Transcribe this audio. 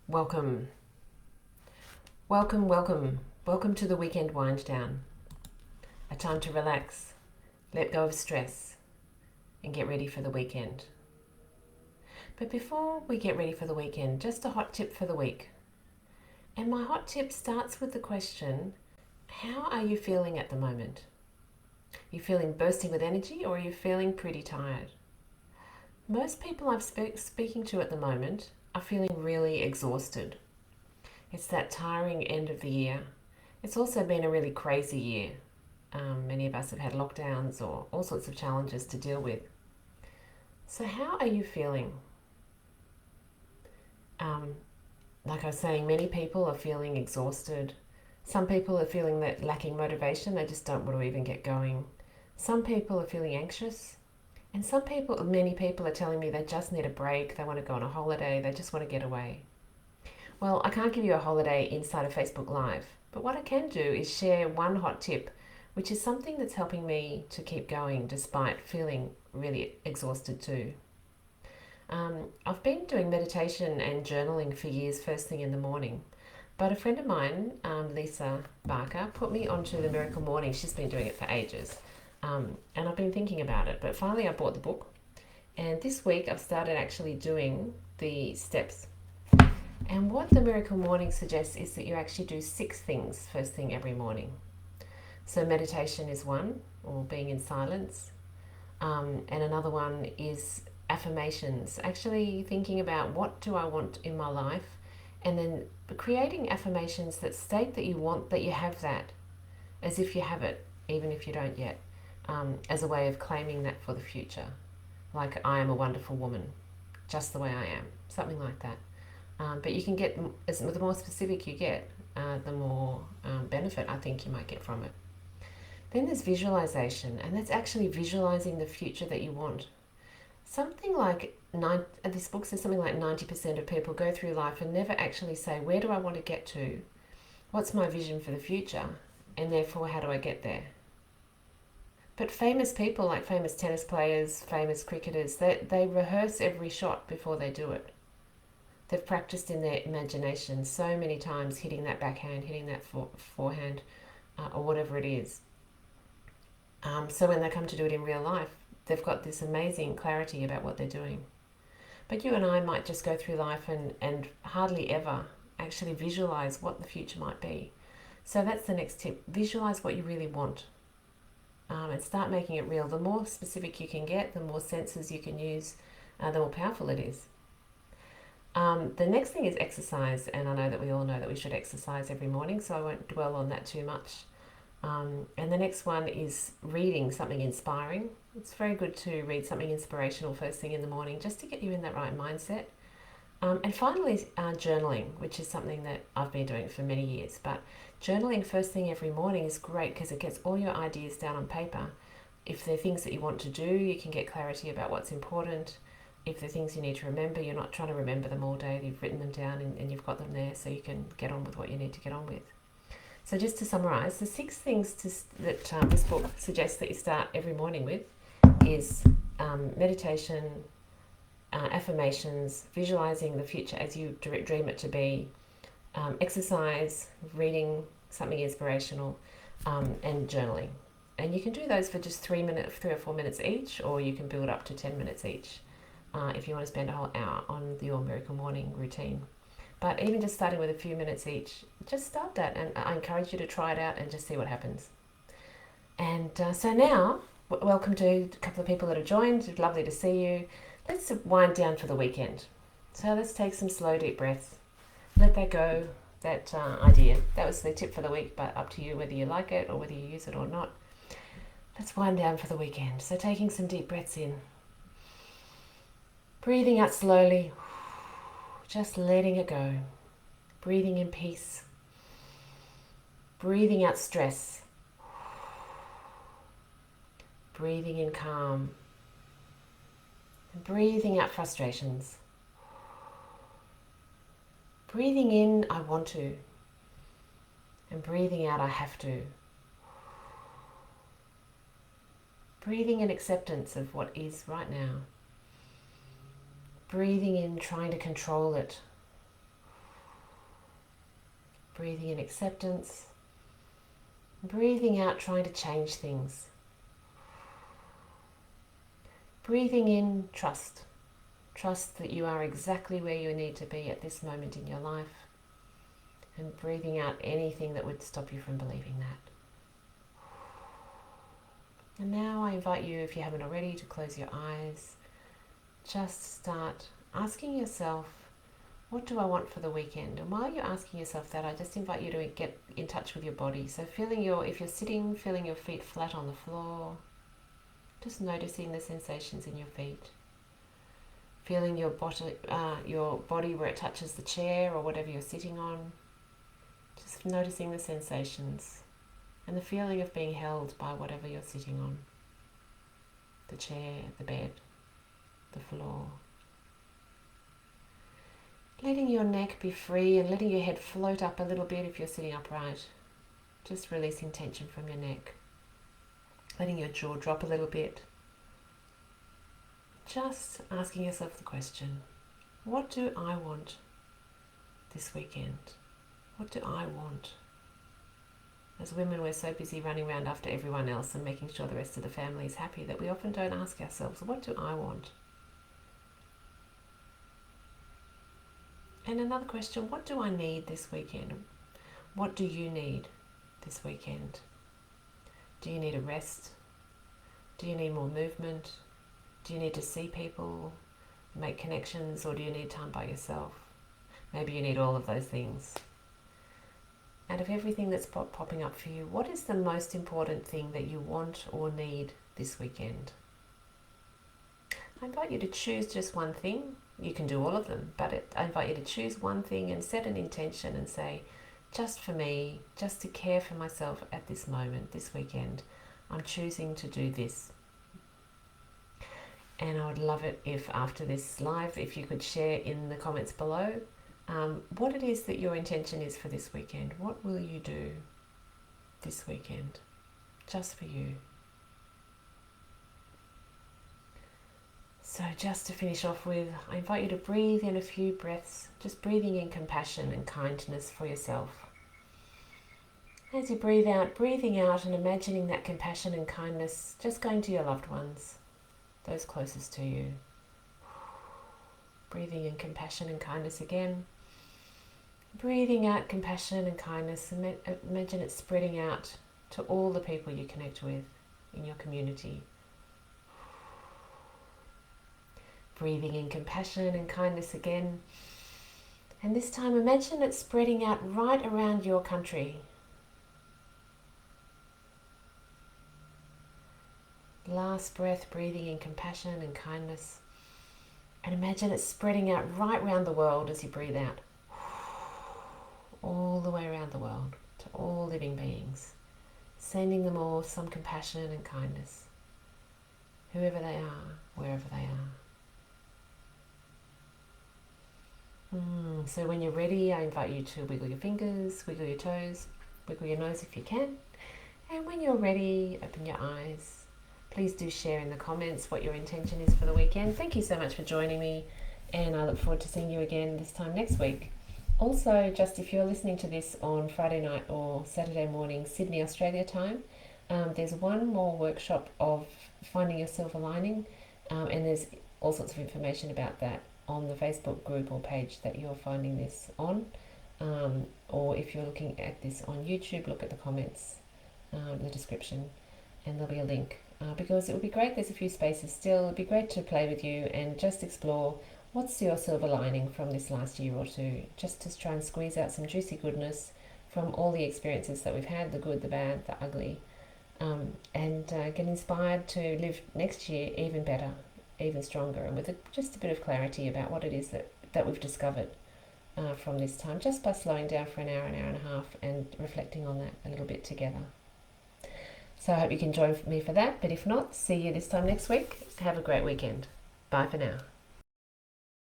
Welcome, welcome, welcome, welcome to the weekend wind down. A time to relax, let go of stress, and get ready for the weekend. But before we get ready for the weekend, just a hot tip for the week. And my hot tip starts with the question, how are you feeling at the moment? Are you feeling bursting with energy, or are you feeling pretty tired? Most people I'm speaking to at the moment are feeling really exhausted. It's that tiring end of the year. It's also been a really crazy year. Many of us have had lockdowns or all sorts of challenges to deal with. So how are you feeling? Like I was saying, many people are feeling exhausted. Some people are feeling that lacking motivation, they just don't want to even get going. Some people are feeling anxious. And many people are telling me they just need a break, they want to go on a holiday, they just want to get away. Well, I can't give you a holiday inside of Facebook Live, but what I can do is share one hot tip, which is something that's helping me to keep going despite feeling really exhausted too. I've been doing meditation and journaling for years first thing in the morning, but a friend of mine, Lisa Barker, put me onto the Miracle Morning. She's been doing it for ages. And I've been thinking about it, but finally I bought the book, and this week I've started actually doing the steps. And what the Miracle Morning suggests is that you actually do 6 things first thing every morning. So meditation is one, or being in silence, and another one is affirmations, actually thinking about what do I want in my life, and then creating affirmations that state that you want, that you have that, as if you have it, even if you don't yet. As a way of claiming that for the future. Like, I am a wonderful woman, just the way I am, something like that. But you can get, the more specific you get, the more benefit I think you might get from it. Then there's visualization, and that's actually visualizing the future that you want. This book says something like 90% of people go through life and never actually say, where do I want to get to? What's my vision for the future? And therefore, how do I get there? But famous people, like famous tennis players, famous cricketers, they rehearse every shot before they do it. They've practiced in their imagination so many times, hitting that backhand, hitting that forehand, or whatever it is. So when they come to do it in real life, they've got this amazing clarity about what they're doing. But you and I might just go through life and hardly ever actually visualize what the future might be. So that's the next tip. Visualize what you really want. And start making it real. The more specific you can get, the more senses you can use, the more powerful it is. The next thing is exercise, and I know that we all know that we should exercise every morning, so I won't dwell on that too much. And the next one is reading something inspiring. It's very good to read something inspirational first thing in the morning, just to get you in that right mindset. And finally, journaling, which is something that I've been doing for many years. But journaling first thing every morning is great because it gets all your ideas down on paper. If there are things that you want to do, you can get clarity about what's important. If there are things you need to remember, you're not trying to remember them all day. You've written them down and you've got them there so you can get on with what you need to get on with. So just to summarize, the 6 things that this book suggests that you start every morning with is meditation, affirmations, visualizing the future as you dream it to be, exercise, reading something inspirational, and journaling. And you can do those for just 3 or 4 minutes each, or you can build up to 10 minutes each if you want to spend a whole hour on your Miracle Morning routine. But even just starting with a few minutes each, just start that, and I encourage you to try it out and just see what happens. And so now, welcome to a couple of people that have joined. It's lovely to see you. Let's wind down for the weekend. So let's take some slow, deep breaths. Let that go, that idea. That was the tip for the week, but up to you whether you like it or whether you use it or not. Let's wind down for the weekend. So taking some deep breaths in. Breathing out slowly. Just letting it go. Breathing in peace. Breathing out stress. Breathing in calm. Breathing out frustrations. Breathing in, I want to. And breathing out, I have to. Breathing in acceptance of what is right now. Breathing in, trying to control it. Breathing in acceptance. Breathing out trying to change things. Breathing in trust. Trust that you are exactly where you need to be at this moment in your life. And breathing out anything that would stop you from believing that. And now I invite you, if you haven't already, to close your eyes. Just start asking yourself, what do I want for the weekend? And while you're asking yourself that, I just invite you to get in touch with your body. So if you're sitting, feeling your feet flat on the floor, just noticing the sensations in your feet. Feeling your body where it touches the chair or whatever you're sitting on. Just noticing the sensations and the feeling of being held by whatever you're sitting on. The chair, the bed, the floor. Letting your neck be free and letting your head float up a little bit if you're sitting upright. Just releasing tension from your neck. Letting your jaw drop a little bit. Just asking yourself the question, what do I want this weekend? What do I want? As women, we're so busy running around after everyone else and making sure the rest of the family is happy that we often don't ask ourselves, what do I want? And another question, what do I need this weekend? What do you need this weekend? Do you need a rest? Do you need more movement? Do you need to see people, make connections, or do you need time by yourself? Maybe you need all of those things. Out of everything that's popping up for you, what is the most important thing that you want or need this weekend? I invite you to choose just one thing. You can do all of them, but I invite you to choose one thing and set an intention and say, just for me, just to care for myself at this moment, this weekend, I'm choosing to do this. And I would love it if after this live, if you could share in the comments below what it is that your intention is for this weekend. What will you do this weekend just for you? So just to finish off with, I invite you to breathe in a few breaths, just breathing in compassion and kindness for yourself. As you breathe out, breathing out and imagining that compassion and kindness just going to your loved ones, those closest to you. Breathing in compassion and kindness again. Breathing out compassion and kindness, and imagine it spreading out to all the people you connect with in your community. Breathing in compassion and kindness again. And this time imagine it spreading out right around your country. Last breath, breathing in compassion and kindness. And imagine it spreading out right around the world as you breathe out. All the way around the world to all living beings. Sending them all some compassion and kindness. Whoever they are, wherever they are. So when you're ready, I invite you to wiggle your fingers, wiggle your toes, wiggle your nose if you can. And when you're ready, open your eyes. Please do share in the comments what your intention is for the weekend. Thank you so much for joining me, and I look forward to seeing you again this time next week. Also, just if you're listening to this on Friday night or Saturday morning, Sydney, Australia time, there's one more workshop of finding your silver lining, and there's all sorts of information about that on the Facebook group or page that you're finding this on, or if you're looking at this on YouTube, look at the comments, the description, and there'll be a link. Because it would be great, there's a few spaces still, it'd be great to play with you and just explore what's your silver lining from this last year or two, just to try and squeeze out some juicy goodness from all the experiences that we've had, the good, the bad, the ugly, and get inspired to live next year even better, even stronger, and with just a bit of clarity about what it is that we've discovered from this time, just by slowing down for an hour and a half, and reflecting on that a little bit together. So I hope you can join me for that, but if not, see you this time next week. Have a great weekend. Bye for now.